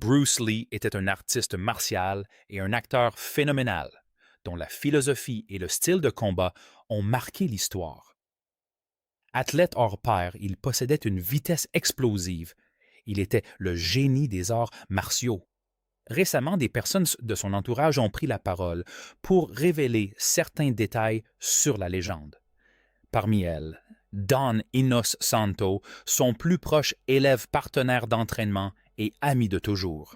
Bruce Lee était un artiste martial et un acteur phénoménal, dont la philosophie et le style de combat ont marqué l'histoire. Athlète hors pair, il possédait une vitesse explosive. Il était le génie des arts martiaux. Récemment, des personnes de son entourage ont pris la parole pour révéler certains détails sur la légende. Parmi elles, Don Inosanto, son plus proche élève partenaire d'entraînement et ami de toujours.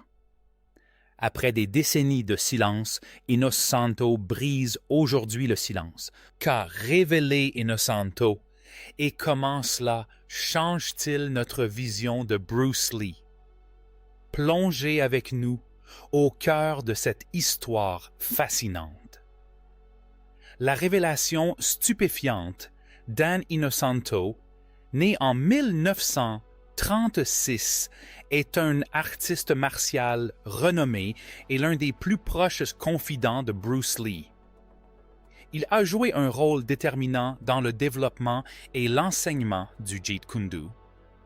Après des décennies de silence, Inosanto brise aujourd'hui le silence. Qu'a révélé Inosanto et comment cela change-t-il notre vision de Bruce Lee? Plongez avec nous au cœur de cette histoire fascinante. La révélation stupéfiante Dan Inosanto, né en 1936, est un artiste martial renommé et l'un des plus proches confidents de Bruce Lee. Il a joué un rôle déterminant dans le développement et l'enseignement du Jeet Kune Do,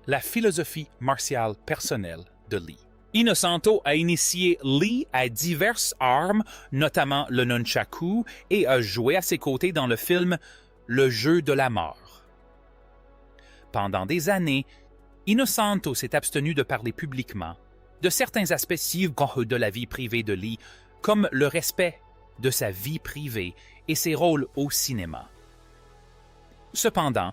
la philosophie martiale personnelle de Lee. Inosanto a initié Lee à diverses armes, notamment le nunchaku, et a joué à ses côtés dans le film Le jeu de la mort. Pendant des années, Inosanto s'est abstenu de parler publiquement de certains aspects civils de la vie privée de Lee, comme le respect de sa vie privée et ses rôles au cinéma. Cependant,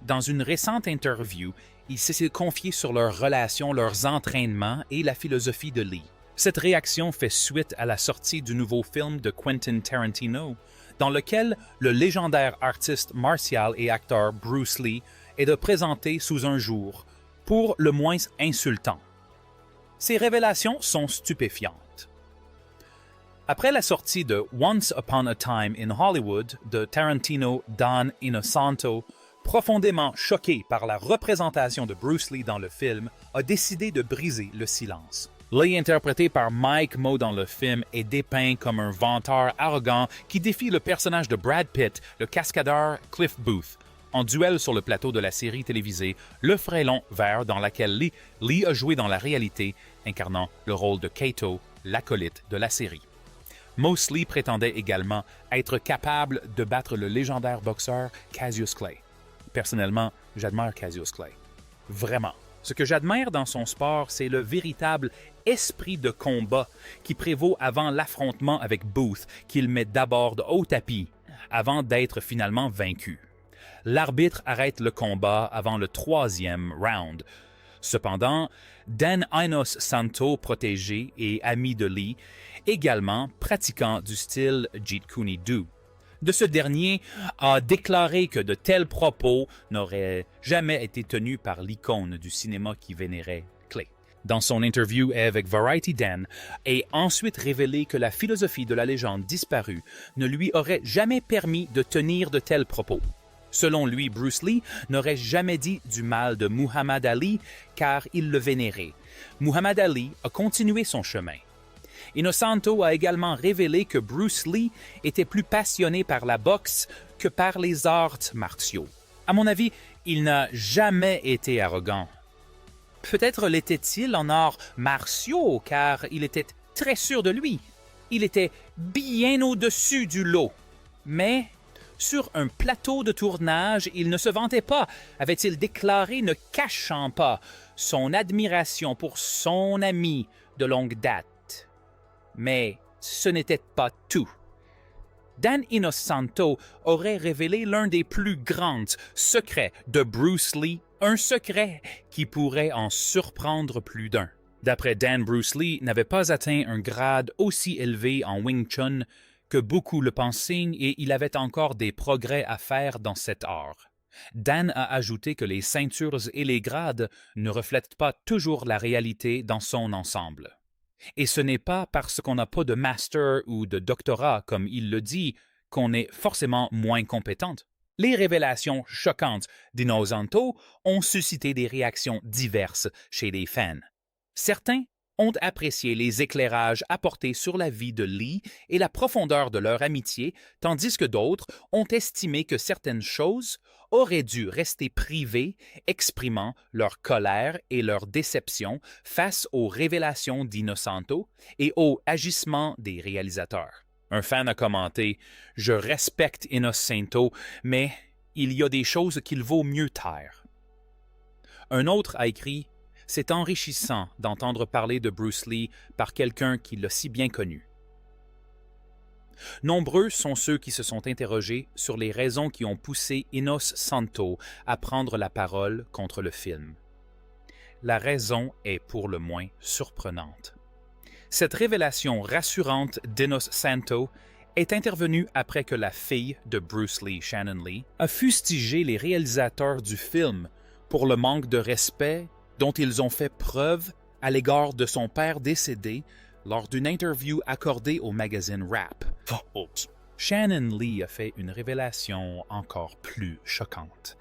dans une récente interview, il s'est confié sur leurs relations, leurs entraînements et la philosophie de Lee. Cette réaction fait suite à la sortie du nouveau film de Quentin Tarantino, dans lequel le légendaire artiste martial et acteur Bruce Lee est de présenter sous un jour, pour le moins insultant. Ces révélations sont stupéfiantes. Après la sortie de Once Upon a Time in Hollywood de Tarantino, Don Inosanto, profondément choqué par la représentation de Bruce Lee dans le film, a décidé de briser le silence. Lee, interprété par Mike Moe dans le film, est dépeint comme un vantard arrogant qui défie le personnage de Brad Pitt, le cascadeur Cliff Booth, en duel sur le plateau de la série télévisée Le Frélon Vert, dans laquelle Lee a joué dans la réalité, incarnant le rôle de Kato, l'acolyte de la série. Mosley prétendait également être capable de battre le légendaire boxeur Cassius Clay. Personnellement, j'admire Cassius Clay. Vraiment. Ce que j'admire dans son sport, c'est le véritable esprit de combat qui prévaut avant l'affrontement avec Booth, qu'il met d'abord au tapis, avant d'être finalement vaincu. L'arbitre arrête le combat avant le 3e round. Cependant, Dan Inosanto, protégé et ami de Lee, également pratiquant du style Jeet Kune Do. De ce dernier a déclaré que de tels propos n'auraient jamais été tenus par l'icône du cinéma qui vénérait Clay. Dans son interview avec Variety Dan, a ensuite révélé que la philosophie de la légende disparue ne lui aurait jamais permis de tenir de tels propos. Selon lui, Bruce Lee n'aurait jamais dit du mal de Muhammad Ali car il le vénérait. Muhammad Ali a continué son chemin. Inosanto a également révélé que Bruce Lee était plus passionné par la boxe que par les arts martiaux. À mon avis, il n'a jamais été arrogant. Peut-être l'était-il en arts martiaux car il était très sûr de lui. Il était bien au-dessus du lot. Mais sur un plateau de tournage, il ne se vantait pas, avait-il déclaré, ne cachant pas son admiration pour son ami de longue date. Mais ce n'était pas tout. Dan Inosanto aurait révélé l'un des plus grands secrets de Bruce Lee, un secret qui pourrait en surprendre plus d'un. D'après Dan, Bruce Lee n'avait pas atteint un grade aussi élevé en Wing Chun que beaucoup le pensaient et il avait encore des progrès à faire dans cet art. Dan a ajouté que les ceintures et les grades ne reflètent pas toujours la réalité dans son ensemble. Et ce n'est pas parce qu'on n'a pas de master ou de doctorat, comme il le dit, qu'on est forcément moins compétente. Les révélations choquantes d'Inosanto ont suscité des réactions diverses chez les fans. Certains ont apprécié les éclairages apportés sur la vie de Lee et la profondeur de leur amitié, tandis que d'autres ont estimé que certaines choses auraient dû rester privées, exprimant leur colère et leur déception face aux révélations d'Innocento et aux agissements des réalisateurs. Un fan a commenté « Je respecte Innocento, mais il y a des choses qu'il vaut mieux taire. » Un autre a écrit « C'est enrichissant d'entendre parler de Bruce Lee par quelqu'un qui l'a si bien connu. » Nombreux sont ceux qui se sont interrogés sur les raisons qui ont poussé Innocento à prendre la parole contre le film. La raison est pour le moins surprenante. Cette révélation rassurante d'Innocento est intervenue après que la fille de Bruce Lee, Shannon Lee, a fustigé les réalisateurs du film pour le manque de respect dont ils ont fait preuve à l'égard de son père décédé lors d'une interview accordée au magazine Rap. Shannon Lee a fait une révélation encore plus choquante.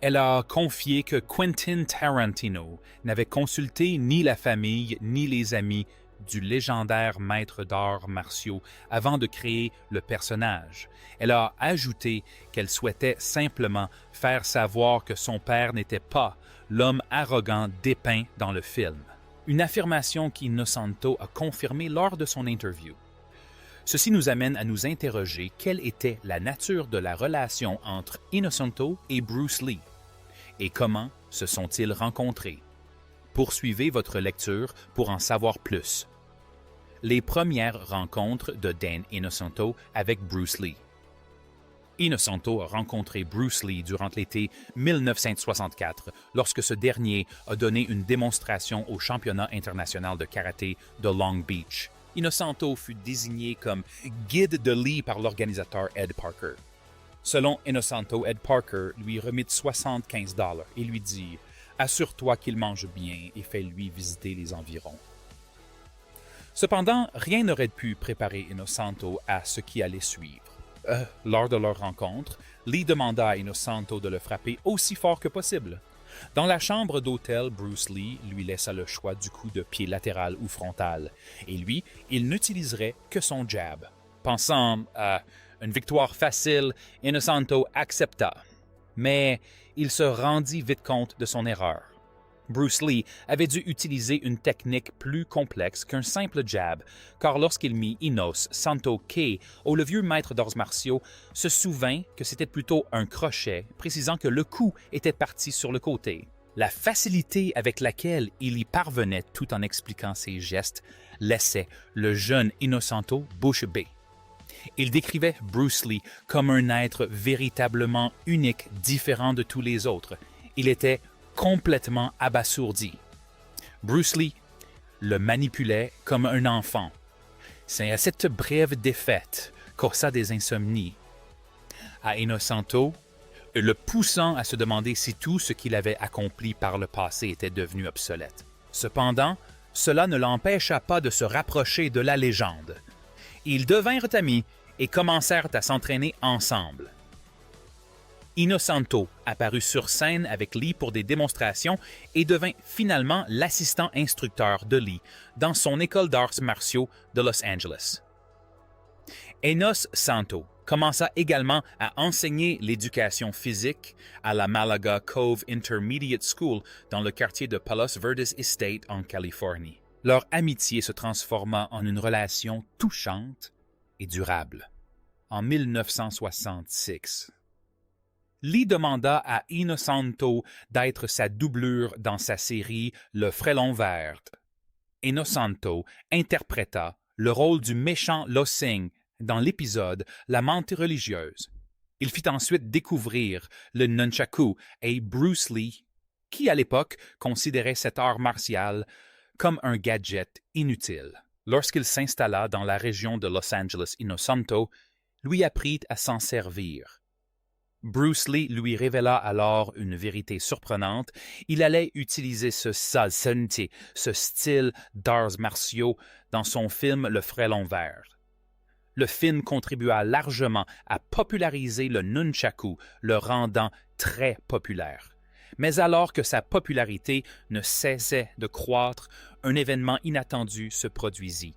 Elle a confié que Quentin Tarantino n'avait consulté ni la famille ni les amis du légendaire maître d'arts martiaux avant de créer le personnage. Elle a ajouté qu'elle souhaitait simplement faire savoir que son père n'était pas l'homme arrogant dépeint dans le film. Une affirmation qu'Innocento a confirmée lors de son interview. Ceci nous amène à nous interroger quelle était la nature de la relation entre Innocento et Bruce Lee et comment se sont-ils rencontrés. Poursuivez votre lecture pour en savoir plus. Les premières rencontres de Dan Innocento avec Bruce Lee. Innocento a rencontré Bruce Lee durant l'été 1964 lorsque ce dernier a donné une démonstration au championnat international de karaté de Long Beach. Innocento fut désigné comme guide de Lee par l'organisateur Ed Parker. Selon Innocento, Ed Parker lui remit $75 et lui dit « Assure-toi qu'il mange bien et fais-lui visiter les environs. » Cependant, rien n'aurait pu préparer Innocento à ce qui allait suivre. Lors de leur rencontre, Lee demanda à Innocento de le frapper aussi fort que possible. Dans la chambre d'hôtel, Bruce Lee lui laissa le choix du coup de pied latéral ou frontal, et lui, il n'utiliserait que son jab. Pensant à une victoire facile, Innocento accepta. Mais il se rendit vite compte de son erreur. Bruce Lee avait dû utiliser une technique plus complexe qu'un simple jab, car lorsqu'il mit Innocento K au le vieux maître d'arts martiaux se souvint que c'était plutôt un crochet, précisant que le coup était parti sur le côté. La facilité avec laquelle il y parvenait tout en expliquant ses gestes laissait le jeune Innocento bouche bée. Il décrivait Bruce Lee comme un être véritablement unique, différent de tous les autres. Il était complètement abasourdi. Bruce Lee le manipulait comme un enfant. C'est à cette brève défaite causa des insomnies. À Innocento, le poussant à se demander si tout ce qu'il avait accompli par le passé était devenu obsolète. Cependant, cela ne l'empêcha pas de se rapprocher de la légende. Ils devinrent amis et commencèrent à s'entraîner ensemble. Innocento apparut sur scène avec Lee pour des démonstrations et devint finalement l'assistant instructeur de Lee dans son école d'arts martiaux de Los Angeles. Innocento commença également à enseigner l'éducation physique à la Malaga Cove Intermediate School dans le quartier de Palos Verdes Estate en Californie. Leur amitié se transforma en une relation touchante et durable. En 1966, Lee demanda à Innocento d'être sa doublure dans sa série Le Frélon Vert. Innocento interpréta le rôle du méchant Lo Sing dans l'épisode La menthe religieuse. Il fit ensuite découvrir le nunchaku et Bruce Lee, qui à l'époque considérait cet art martial comme un gadget inutile. Lorsqu'il s'installa dans la région de Los Angeles, Innocento lui apprit à s'en servir. Bruce Lee lui révéla alors une vérité surprenante. Il allait utiliser ce salsenti, ce style d'arts martiaux, dans son film Le Frélon Vert. Le film contribua largement à populariser le nunchaku, le rendant très populaire. Mais alors que sa popularité ne cessait de croître, un événement inattendu se produisit.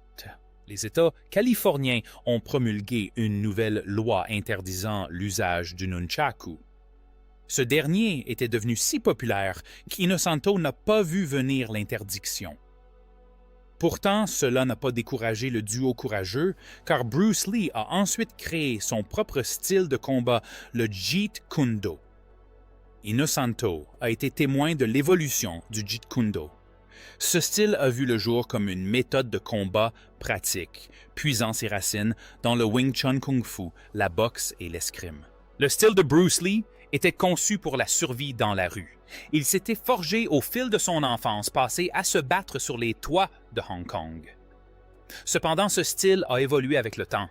Les États californiens ont promulgué une nouvelle loi interdisant l'usage du nunchaku. Ce dernier était devenu si populaire qu'Inosanto n'a pas vu venir l'interdiction. Pourtant, cela n'a pas découragé le duo courageux, car Bruce Lee a ensuite créé son propre style de combat, le Jeet Kune Do. Inosanto a été témoin de l'évolution du Jeet Kune Do. Ce style a vu le jour comme une méthode de combat pratique, puisant ses racines dans le Wing Chun Kung Fu, la boxe et l'escrime. Le style de Bruce Lee était conçu pour la survie dans la rue. Il s'était forgé au fil de son enfance passée à se battre sur les toits de Hong Kong. Cependant, ce style a évolué avec le temps.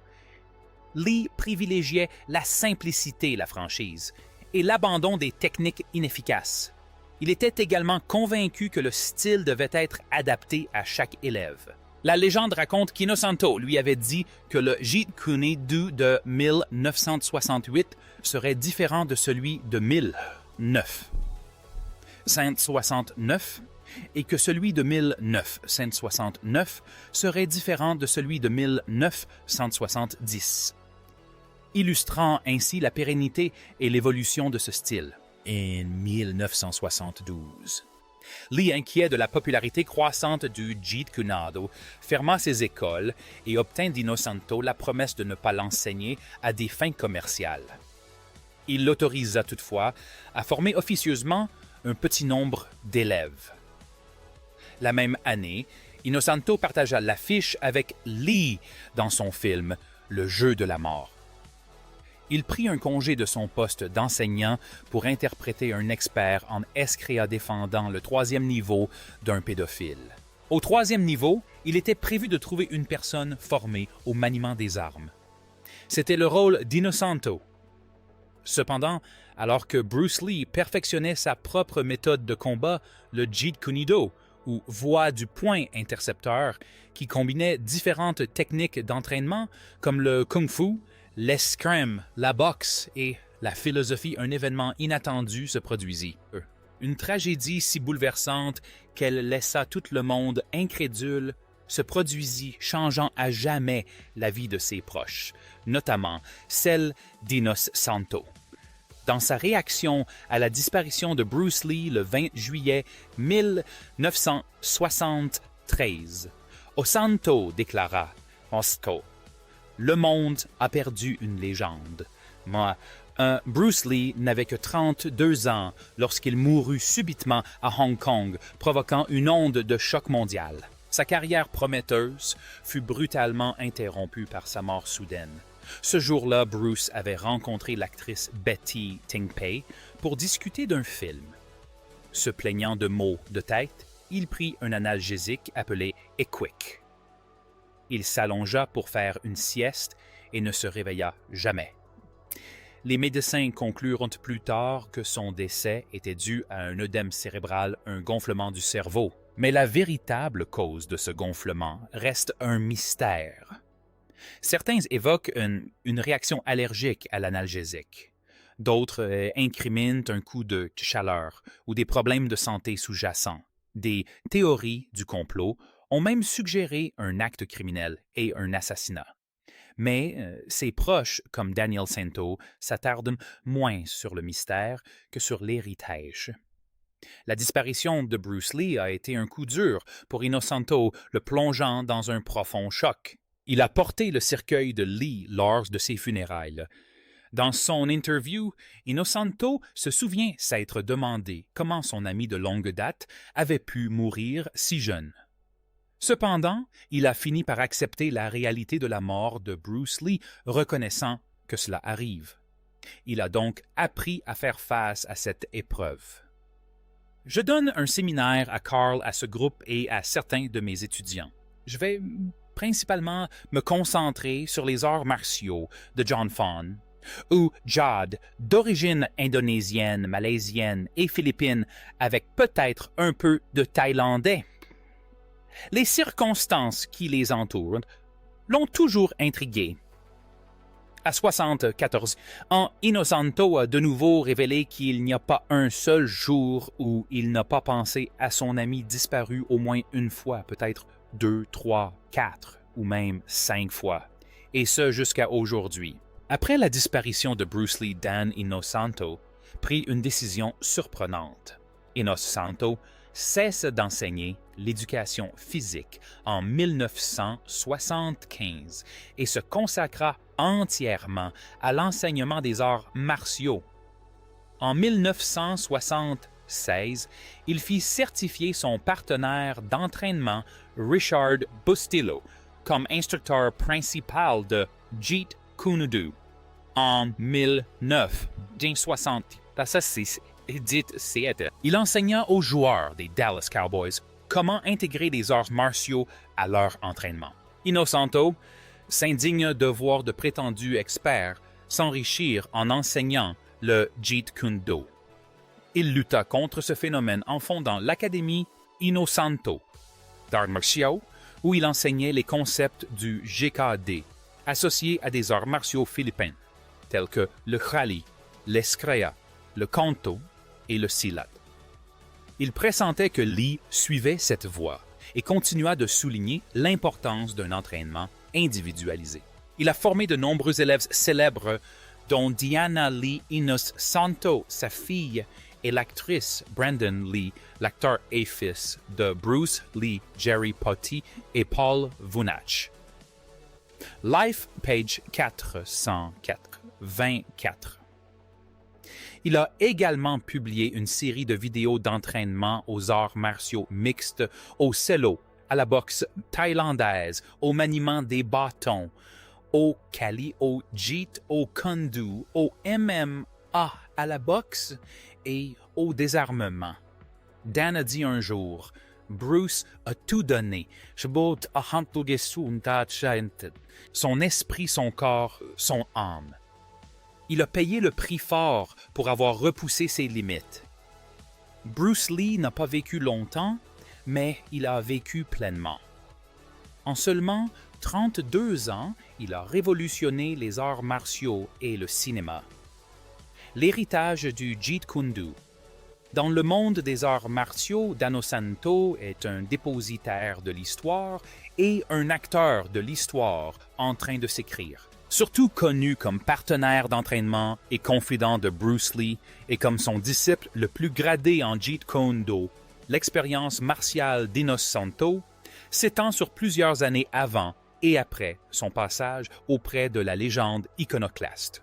Lee privilégiait la simplicité de la franchise et l'abandon des techniques inefficaces. Il était également convaincu que le style devait être adapté à chaque élève. La légende raconte qu'Inosanto lui avait dit que le Jeet Kune Do de 1968 serait différent de celui de 1969 et que celui de 1969 serait différent de celui de 1970, illustrant ainsi la pérennité et l'évolution de ce style. En 1972, Lee, inquiet de la popularité croissante du Jeet Kune Do, ferma ses écoles et obtint d'Inosanto la promesse de ne pas l'enseigner à des fins commerciales. Il l'autorisa toutefois à former officieusement un petit nombre d'élèves. La même année, Inosanto partagea l'affiche avec Lee dans son film « Le jeu de la mort ». Il prit un congé de son poste d'enseignant pour interpréter un expert en escrime défendant le 3e niveau d'un pédophile. Au 3e niveau, il était prévu de trouver une personne formée au maniement des armes. C'était le rôle d'Inosanto. Cependant, alors que Bruce Lee perfectionnait sa propre méthode de combat, le Jeet Kune Do, ou voie du point intercepteur, qui combinait différentes techniques d'entraînement comme le Kung Fu, l'escrime, la boxe et la philosophie, un événement inattendu se produisit. Une tragédie si bouleversante qu'elle laissa tout le monde incrédule se produisit, changeant à jamais la vie de ses proches, notamment celle d'Inosanto. Dans sa réaction à la disparition de Bruce Lee le 20 juillet 1973, Osanto déclara « Le monde a perdu une légende. Moi, Bruce Lee n'avait que 32 ans lorsqu'il mourut subitement à Hong Kong, provoquant une onde de choc mondial. Sa carrière prometteuse fut brutalement interrompue par sa mort soudaine. Ce jour-là, Bruce avait rencontré l'actrice Betty Ting-pei pour discuter d'un film. Se plaignant de maux de tête, il prit un analgésique appelé Equick. Il s'allongea pour faire une sieste et ne se réveilla jamais. Les médecins conclurent plus tard que son décès était dû à un œdème cérébral, un gonflement du cerveau. Mais la véritable cause de ce gonflement reste un mystère. Certains évoquent une réaction allergique à l'analgésique. D'autres incriminent un coup de chaleur ou des problèmes de santé sous-jacents. Des théories du complot ont même suggéré un acte criminel et un assassinat. Mais ses proches, comme Daniel Santo, s'attardent moins sur le mystère que sur l'héritage. La disparition de Bruce Lee a été un coup dur pour Inosanto, le plongeant dans un profond choc. Il a porté le cercueil de Lee lors de ses funérailles. Dans son interview, Inosanto se souvient s'être demandé comment son ami de longue date avait pu mourir si jeune. Cependant, il a fini par accepter la réalité de la mort de Bruce Lee, reconnaissant que cela arrive. Il a donc appris à faire face à cette épreuve. Je donne un séminaire à Carl, à ce groupe et à certains de mes étudiants. Je vais principalement me concentrer sur les arts martiaux de John Fon, ou Jad, d'origine indonésienne, malaisienne et philippine, avec peut-être un peu de thaïlandais. Les circonstances qui les entourent l'ont toujours intrigué. À 74 ans, Inosanto a de nouveau révélé qu'il n'y a pas un seul jour où il n'a pas pensé à son ami disparu au moins une fois, peut-être 2, 3, 4 ou même 5 fois. Et ce jusqu'à aujourd'hui. Après la disparition de Bruce Lee, Dan Inosanto prit une décision surprenante. Inosanto cesse d'enseigner l'éducation physique en 1975 et se consacra entièrement à l'enseignement des arts martiaux. En 1976, il fit certifier son partenaire d'entraînement Richard Bustillo comme instructeur principal de Jeet Kune Do. En 1960, il enseigna aux joueurs des Dallas Cowboys comment intégrer des arts martiaux à leur entraînement. Inosanto s'indigne de voir de prétendus experts s'enrichir en enseignant le Jeet Kune Do. Il lutta contre ce phénomène en fondant l'Académie Inosanto d'arts martiaux, où il enseignait les concepts du GKD, associés à des arts martiaux philippins, tels que le Kali, l'Eskreya, le Kanto et le Silat. Il pressentait que Lee suivait cette voie et continua de souligner l'importance d'un entraînement individualisé. Il a formé de nombreux élèves célèbres, dont Diana Lee Inosanto, sa fille, et l'actrice Brandon Lee, l'acteur et fils de Bruce Lee, Jerry Potty et Paul Vunach. Life, page 424. Il a également publié une série de vidéos d'entraînement aux arts martiaux mixtes, au cello, à la boxe thaïlandaise, au maniement des bâtons, au Kali, au Jeet, au Kundu, au MMA, à la boxe et au désarmement. Dan a dit un jour, Bruce a tout donné. Son esprit, son corps, son âme. Il a payé le prix fort pour avoir repoussé ses limites. Bruce Lee n'a pas vécu longtemps, mais il a vécu pleinement. En seulement 32 ans, il a révolutionné les arts martiaux et le cinéma. L'héritage du Jeet Kune Do. Dans le monde des arts martiaux, Inosanto est un dépositaire de l'histoire et un acteur de l'histoire en train de s'écrire. Surtout connu comme partenaire d'entraînement et confident de Bruce Lee et comme son disciple le plus gradé en Jeet Kune Do, l'expérience martiale d'Inosanto s'étend sur plusieurs années avant et après son passage auprès de la légende iconoclaste.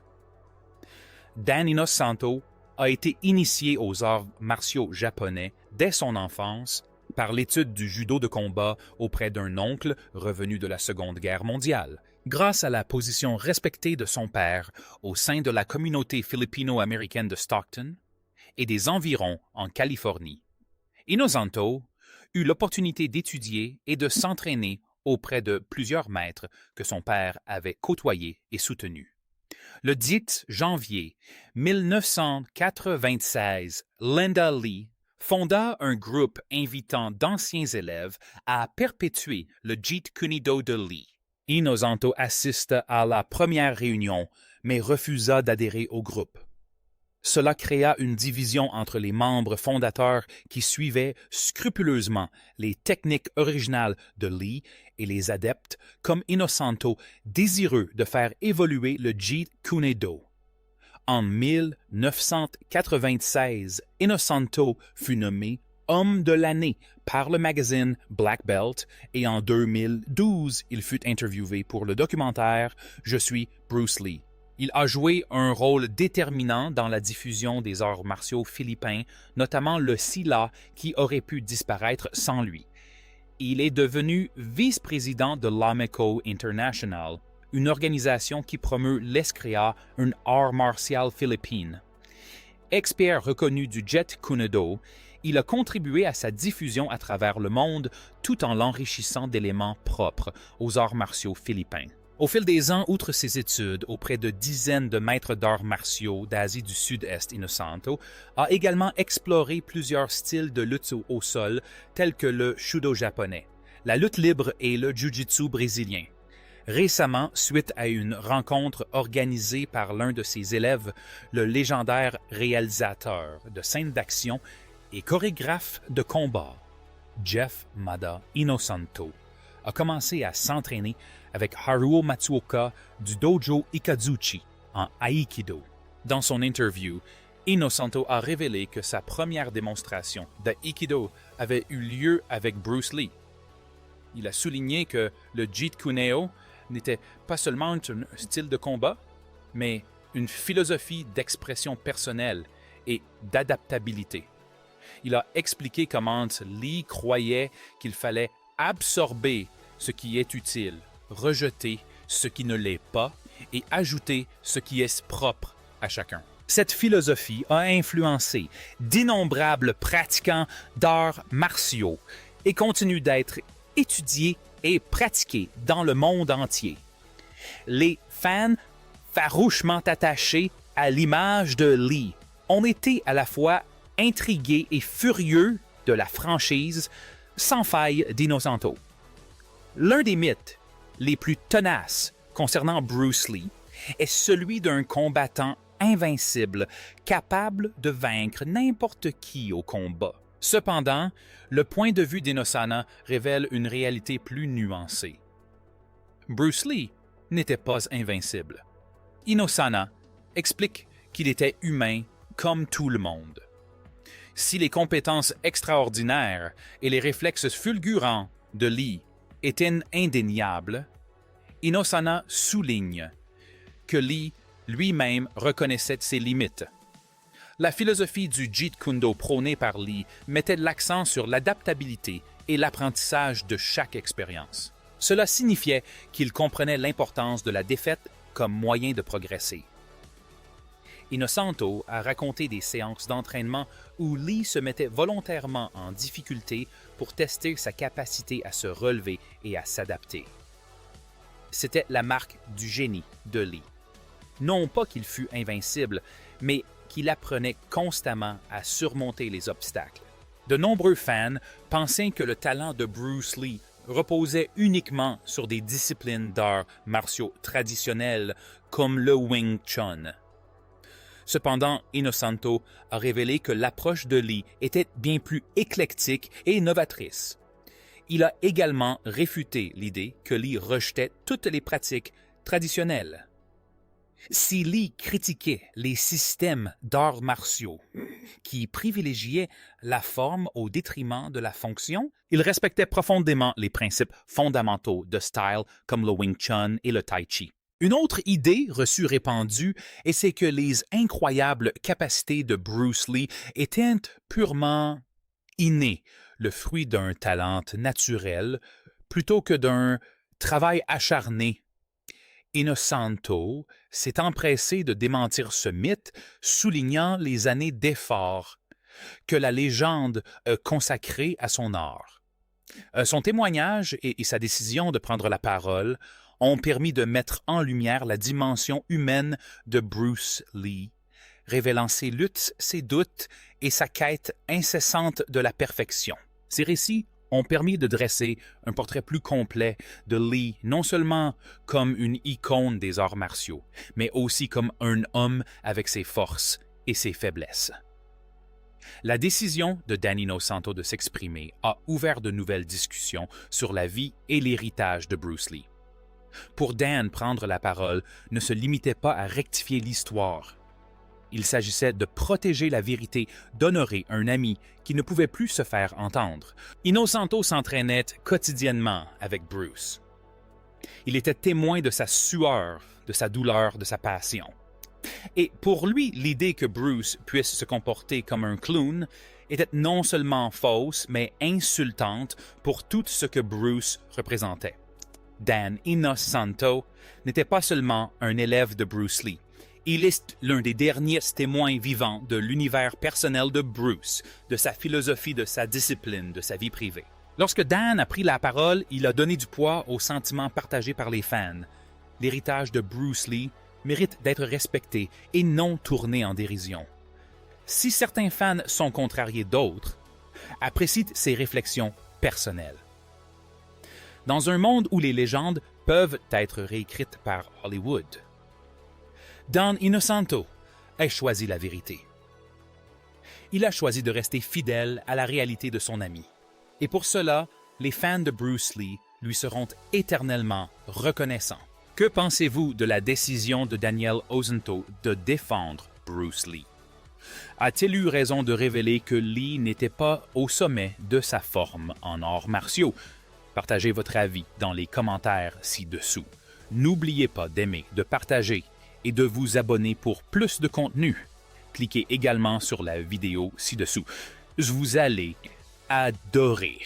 Dan Inosanto a été initié aux arts martiaux japonais dès son enfance par l'étude du judo de combat auprès d'un oncle revenu de la Seconde Guerre mondiale, grâce à la position respectée de son père au sein de la communauté philippino-américaine de Stockton et des environs en Californie. Inosanto eut l'opportunité d'étudier et de s'entraîner auprès de plusieurs maîtres que son père avait côtoyés et soutenus. Le 10 janvier 1996, Linda Lee fonda un groupe invitant d'anciens élèves à perpétuer le Jeet Kune Do de Lee. Inosanto assiste à la première réunion, mais refusa d'adhérer au groupe. Cela créa une division entre les membres fondateurs qui suivaient scrupuleusement les techniques originales de Lee et les adeptes comme Inosanto désireux de faire évoluer le Jeet Kune Do. En 1996, Inosanto fut nommé Homme de l'année par le magazine Black Belt et en 2012, il fut interviewé pour le documentaire Je suis Bruce Lee. Il a joué un rôle déterminant dans la diffusion des arts martiaux philippins, notamment le Silat qui aurait pu disparaître sans lui. Il est devenu vice-président de l'Ameco International, une organisation qui promeut l'Eskreya, un art martial philippine. Expert reconnu du Jeet Kune Do, il a contribué à sa diffusion à travers le monde tout en l'enrichissant d'éléments propres aux arts martiaux philippins. Au fil des ans, outre ses études auprès de dizaines de maîtres d'arts martiaux d'Asie du Sud-Est, Inosanto a également exploré plusieurs styles de lutte au sol tels que le Shudo japonais, la lutte libre et le Jiu-Jitsu brésilien. Récemment, suite à une rencontre organisée par l'un de ses élèves, le légendaire réalisateur de scènes d'action et chorégraphe de combat, Jeff Mada Inosanto, a commencé à s'entraîner avec Haruo Matsuoka du dojo Ikazuchi en Aikido. Dans son interview, Inosanto a révélé que sa première démonstration d'Aikido avait eu lieu avec Bruce Lee. Il a souligné que le Jeet Kune Do n'était pas seulement un style de combat, mais une philosophie d'expression personnelle et d'adaptabilité. Il a expliqué comment Lee croyait qu'il fallait absorber ce qui est utile, rejeter ce qui ne l'est pas et ajouter ce qui est propre à chacun. Cette philosophie a influencé d'innombrables pratiquants d'arts martiaux et continue d'être étudiée et pratiquée dans le monde entier. Les fans farouchement attachés à l'image de Lee ont été à la fois intrigués et furieux de la franchise sans faille d'Inosanto. L'un des mythes les plus tenaces concernant Bruce Lee est celui d'un combattant invincible, capable de vaincre n'importe qui au combat. Cependant, le point de vue d'Inosana révèle une réalité plus nuancée. Bruce Lee n'était pas invincible. Inosana explique qu'il était humain comme tout le monde. Si les compétences extraordinaires et les réflexes fulgurants de Lee étaient indéniables, Inosana souligne que Lee lui-même reconnaissait ses limites. La philosophie du Jeet Kune Do prônée par Lee mettait l'accent sur l'adaptabilité et l'apprentissage de chaque expérience. Cela signifiait qu'il comprenait l'importance de la défaite comme moyen de progresser. Inosanto a raconté des séances d'entraînement où Lee se mettait volontairement en difficulté pour tester sa capacité à se relever et à s'adapter. C'était la marque du génie de Lee. Non pas qu'il fût invincible, mais qu'il apprenait constamment à surmonter les obstacles. De nombreux fans pensaient que le talent de Bruce Lee reposait uniquement sur des disciplines d'arts martiaux traditionnels comme le Wing Chun. Cependant, Inosanto a révélé que l'approche de Lee était bien plus éclectique et novatrice. Il a également réfuté l'idée que Lee rejetait toutes les pratiques traditionnelles. Si Lee critiquait les systèmes d'arts martiaux qui privilégiaient la forme au détriment de la fonction, il respectait profondément les principes fondamentaux de style comme le Wing Chun et le Tai Chi. Une autre idée reçue répandue est c'est que les incroyables capacités de Bruce Lee étaient purement innées, le fruit d'un talent naturel plutôt que d'un travail acharné. Inosanto s'est empressé de démentir ce mythe, soulignant les années d'efforts que la légende a consacrées à son art. Son témoignage et sa décision de prendre la parole ont permis de mettre en lumière la dimension humaine de Bruce Lee, révélant ses luttes, ses doutes et sa quête incessante de la perfection. Ces récits ont permis de dresser un portrait plus complet de Lee, non seulement comme une icône des arts martiaux, mais aussi comme un homme avec ses forces et ses faiblesses. La décision de Dan Inosanto de s'exprimer a ouvert de nouvelles discussions sur la vie et l'héritage de Bruce Lee. Pour Dan, prendre la parole ne se limitait pas à rectifier l'histoire. Il s'agissait de protéger la vérité, d'honorer un ami qui ne pouvait plus se faire entendre. Inosanto s'entraînait quotidiennement avec Bruce. Il était témoin de sa sueur, de sa douleur, de sa passion. Et pour lui, l'idée que Bruce puisse se comporter comme un clown était non seulement fausse, mais insultante pour tout ce que Bruce représentait. Dan Inosanto n'était pas seulement un élève de Bruce Lee. Il est l'un des derniers témoins vivants de l'univers personnel de Bruce, de sa philosophie, de sa discipline, de sa vie privée. Lorsque Dan a pris la parole, il a donné du poids aux sentiments partagés par les fans. L'héritage de Bruce Lee mérite d'être respecté et non tourné en dérision. Si certains fans sont contrariés d'autres, apprécient ses réflexions personnelles. dans un monde où les légendes peuvent être réécrites par Hollywood. Don Innocento a choisi la vérité. Il a choisi de rester fidèle à la réalité de son ami. Et pour cela, les fans de Bruce Lee lui seront éternellement reconnaissants. Que pensez-vous de la décision de Daniel Ozento de défendre Bruce Lee? A-t-il eu raison de révéler que Lee n'était pas au sommet de sa forme en arts martiaux? Partagez votre avis dans les commentaires ci-dessous. N'oubliez pas d'aimer, de partager et de vous abonner pour plus de contenu. Cliquez également sur la vidéo ci-dessous. Vous allez adorer.